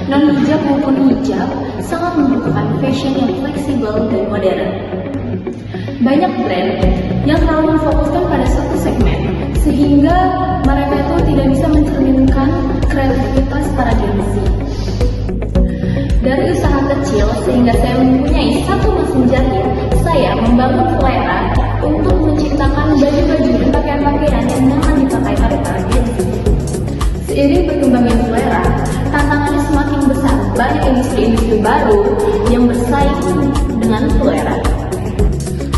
non-hijab maupun hijab, sangat membutuhkan fashion yang fleksibel dan modern. Banyak brand yang terlalu memfokuskan pada satu segmen, sehingga mereka itu tidak bisa mencerminkan kreativitas para Gen Z. Dari usaha kecil sehingga saya mempunyai satu mesin jahit, saya membangun Flera untuk menciptakan baju-baju dan pakaian-pakaian yang nyaman dipakai oleh para Gen Z. Seiring berkembangnya Flera, tantangannya semakin besar. Banyak industri-industri baru yang bersaing dengan Flera.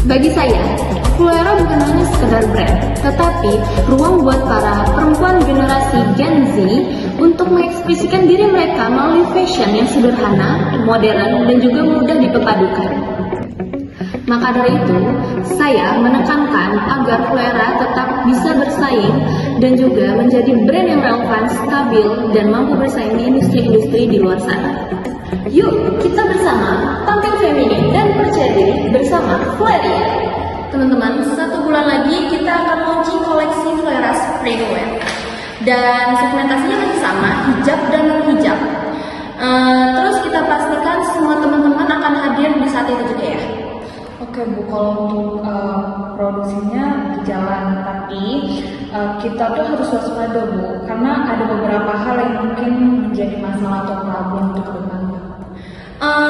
Bagi saya, Flera bukan hanya sekedar brand, tetapi ruang buat para perempuan generasi Gen Z untuk mengekspresikan diri mereka melalui fashion yang sederhana, modern, dan juga mudah diperpadukan. Maka dari itu, saya menekankan agar Flera tetap bisa bersaing dan juga menjadi brand yang relevan, stabil, dan mampu bersaing di industri-industri di luar sana. Yuk, kita bersama tampil feminin dan percaya diri bersama Flera. Teman-teman, 1 bulan lagi kita akan launching koleksi Flera Springwear. Dan segmentasinya masih sama, hijab dan non-hijab. Terus kita pastikan semua teman-teman akan hadir di saat itu juga ya. Oke Bu, kalau untuk produksinya jalan, tapi kita tuh harus waspada Bu, karena ada beberapa hal yang mungkin menjadi masalah atau problem untuk depannya.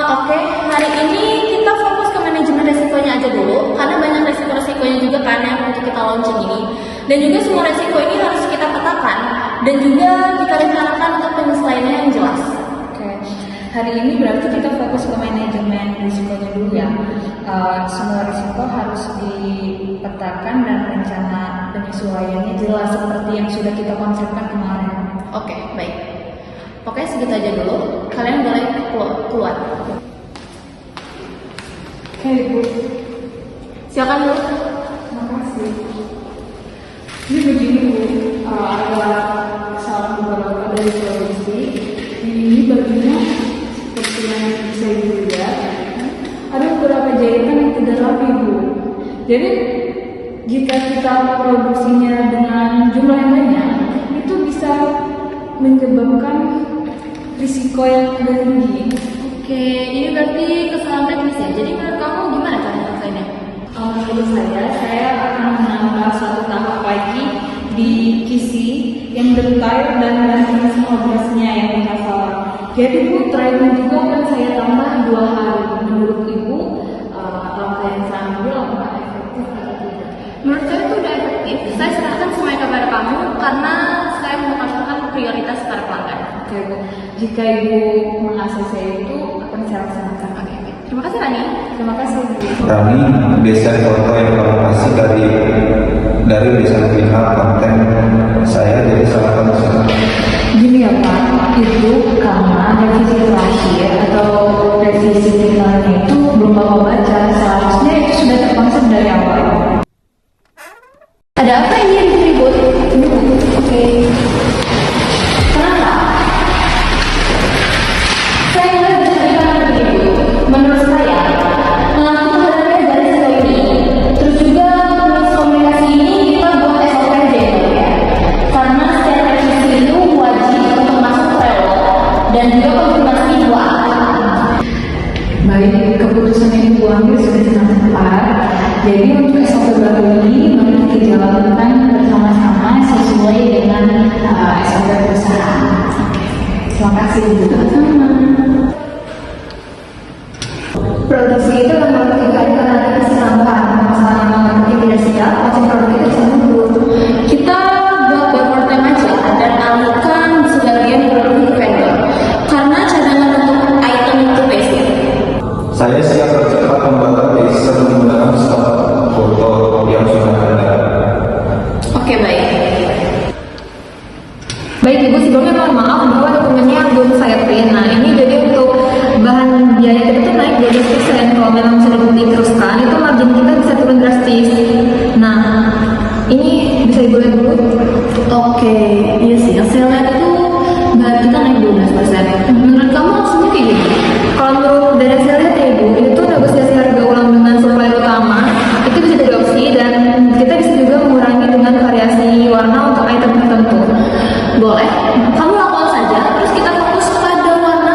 Oke, hari ini kita fokus ke manajemen resikonya aja dulu, karena banyak resiko-resikonya juga kan yang untuk kita launching ini. Dan juga semua resiko ini harus kita petakan dan juga kita rencanakan untuk penyesuaiannya yang jelas. Oke, hari ini berarti kita fokus ke manajemen risikonya dulu ya. Semua risiko harus dipetakan dan rencana penyesuaiannya jelas seperti yang sudah kita konsepkan kemarin. Oke, baik. Oke, segitu aja dulu. Kalian boleh keluar. Oke Bu, Silakan Bu. terima kasih. Ini begini Bu, ada kesalahan beberapa dari produksi. Ini bajunya seperti yang bisa dilihat, ada beberapa jahitan yang tidak rapi Bu. Jadi jika kita produksinya dengan jumlah yang banyak, itu bisa menyebabkan risiko yang lebih tinggi. Oke, ini berarti kesalahan teknis ya. Jadi menurut kamu gimana cara nyelesainnya? Menurut saya akan menambah satu tahap lagi di kisi yang detail dan jenis objeknya yang bermasalah. Jadi Bu, training juga akan saya tambah 2 hari. Menurut Ibu, langkah yang saya ambil apakah efektif atau tidak? Menurut saya itu udah efektif. Saya serahkan semuanya kepada kamu karena saya mengutamakan prioritas para pelanggan. Oke Bu, jika Ibu mengasih saya itu akan saya laksanakan. Oke. Terima kasih Rani. Terima kasih Bu. Rani, desain foto yang kamu kasih dari desain final konten saya jadi salah satu. Gini ya Pak, itu karena revisi terakhir atau revisi finalnya itu belum Bapak baca, seharusnya itu sudah terkonsep dari awal. Ada apa ini yang ribut? Oke. Kenapa? Saya nggak bisa bilang begitu. Menurut saya, melakukan adanya dari resiko ini, terus juga menulis komunikasi ini kita buat SOP aja ya. Karena setiap revisi itu wajib untuk masuk relo dan juga konfirmasi 2 Baik, keputusan yang Ibu ambil sudah sangat tepat. Jadi untuk SOP baru ini mari kita jalankan bersama-sama sesuai dengan SOP perusahaan. Terima kasih Ibu. Produksi itu akan melakukan karena ada kesenambaan masalah yang mungkin tidak siap, macam produk itu bisa mundur. Kita buat part-time aja dan alihkan sebagian produk ke vendor karena cadangan untuk item itu basic. Saya siap bercepat membuat desain menggunakan stok foto yang sudah ada. Oke, baik. Baik Ibu, sebelumnya mohon maaf bahwa dokumennya belum saya print. Nah ini jadi untuk bahan biaya kita tuh naik jadi 10%. Kalau memang sudah diteruskan itu margin kita bisa turun drastis. Nah ini bisa Ibu lihat dulu. Oke, iya sih. Yang saya lihat itu bahan kita naik 12%. Menurut kamu maksudnya kayak gini? Kalau menurut dari hasil lihat ya Ibu, itu negosiasi harga ulang dengan supplier utama itu bisa diadopsi dan kita bisa juga mengurangi dengan variasi warna untuk item tertentu. Boleh. Kamu lakukan saja. Terus kita fokus pada warna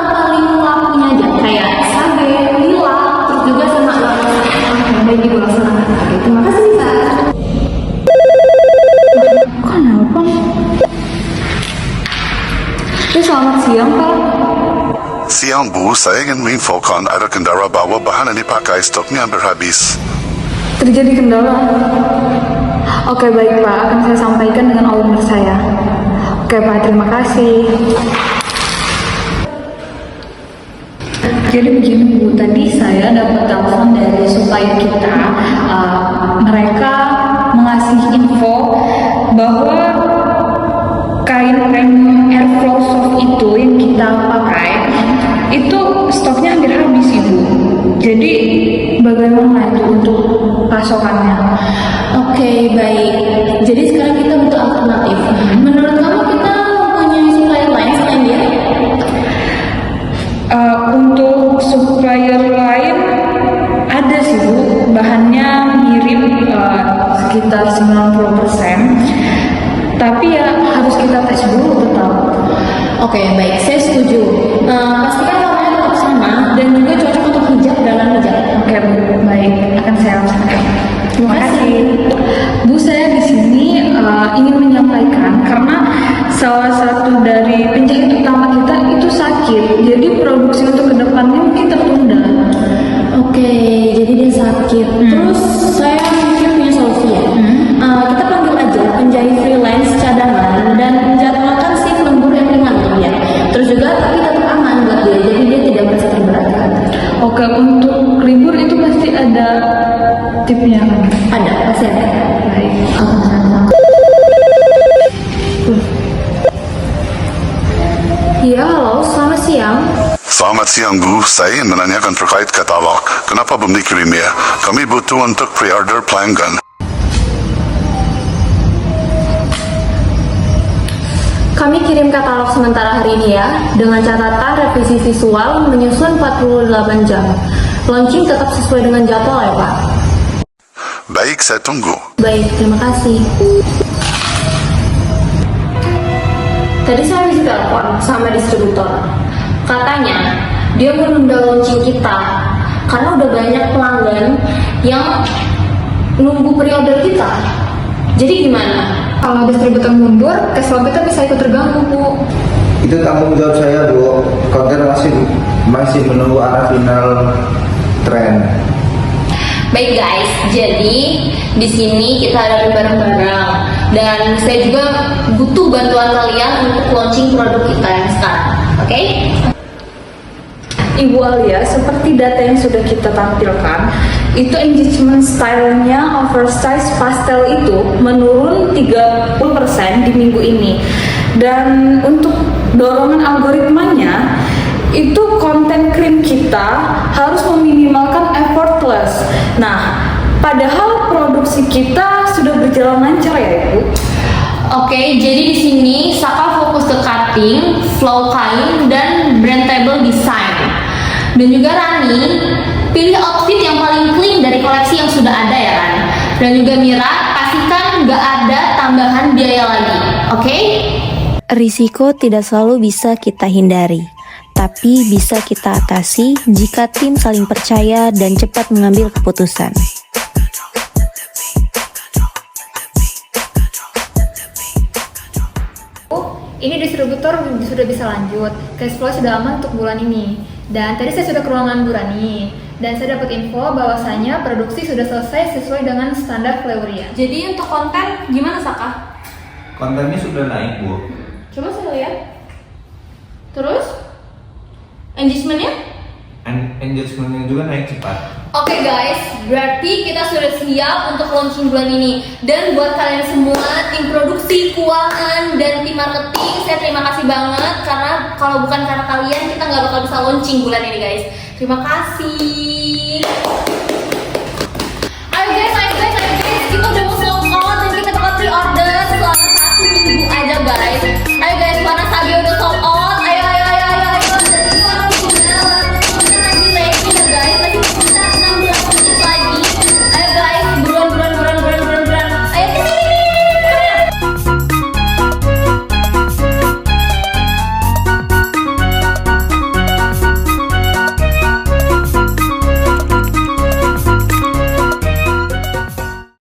siang Bu, saya ingin menginfokan ada kendala bahwa bahan yang dipakai stoknya hampir habis. Terjadi kendala. Oke baik Pak, akan saya sampaikan dengan owner saya. Oke Pak, terima kasih. Jadi begini Bu, tadi saya dapat telepon dari supplier kita. Mereka mengasih info bahwa kain Airflow Soft itu yang kita pakai itu stoknya hampir habis Ibu. Jadi bagaimana itu untuk pasokannya? Oke, baik. Jadi sekarang kita butuh alternatif. Menurut kamu kita mempunyai supplier lain selain dia? Untuk supplier lain ada sih Bu, bahannya mirip sekitar 90%. Tapi ya harus kita tes dulu tetap. Oke, baik. Saya setuju. Pastikan warnanya tetap sama dan juga cocok untuk hijab dan hijab. Oke Bu, baik. Akan saya laksanakan. Terima kasih. Bu, saya di sini ingin menyampaikan karena salah satu dari penjahit utama kita itu sakit, jadi produksi untuk kedepannya mungkin tertunda. Oke, jadi dia sakit. Terus saya mungkin punya solusi ya. Kita panggil aja penjahit freelance cadangan dan menjadwalkan shift lembur yang ringan ya. Terus juga tapi tetap aman buat dia, jadi dia tidak merasa terberatkan. Oke, untuk libur itu pasti ada tipnya kan? Ada, pasti ada. Baik. Iya, halo, selamat siang. Selamat siang Bu, saya ingin menanyakan terkait katalog. Kenapa belum dikirim ya? Kami butuh untuk pre-order pelanggan. Kami kirim katalog sementara hari ini ya, dengan catatan revisi visual menyusun 48 jam. Launching tetap sesuai dengan jadwal ya Pak? Baik, saya tunggu. Baik, terima kasih. Tadi saya habis telepon sama distributor. Katanya, dia menunda launching kita karena udah banyak pelanggan yang nunggu pre-order kita. Jadi gimana? Kalau distributor mundur, cashflow kita bisa ikut terganggu Bu. Itu tanggung jawab saya Bu. Konten masih menunggu arah final tren. Baik guys, jadi di sini kita ada bareng-bareng dan saya juga butuh bantuan kalian untuk launching produk kita yang sekarang, oke? Ibu Alia, seperti data yang sudah kita tampilkan, itu engagement style-nya oversize pastel itu menurun 30% di minggu ini. Dan untuk dorongan algoritmanya, itu konten krim kita harus meminimalkan effortless. Nah, padahal produksi kita sudah berjalan lancar ya Ibu. Oke, jadi di sini Saka fokus ke cutting, flow kain, dan brandable design. Dan juga Rani pilih outfit yang paling clean dari koleksi yang sudah ada ya kan. Dan juga Mira pastikan nggak ada tambahan biaya lagi, oke? Risiko tidak selalu bisa kita hindari, tapi bisa kita atasi jika tim saling percaya dan cepat mengambil keputusan. Ini distributor sudah bisa lanjut, cashflow sudah aman untuk bulan ini. Dan tadi saya sudah ke ruangan Bu Rani, dan saya dapat info bahwasanya produksi sudah selesai sesuai dengan standar Fleuria. Jadi untuk konten gimana Saka? Kontennya sudah naik Bu. Coba saya lihat. Terus engagementnya? Engagementnya juga naik cepat. Oke guys, berarti kita sudah siap untuk launching bulan ini. Dan buat kalian semua, tim produksi, keuangan, dan tim marketing, saya terima kasih banget. Karena kalau bukan karena kalian, kita nggak bakal bisa launching bulan ini guys. Terima kasih.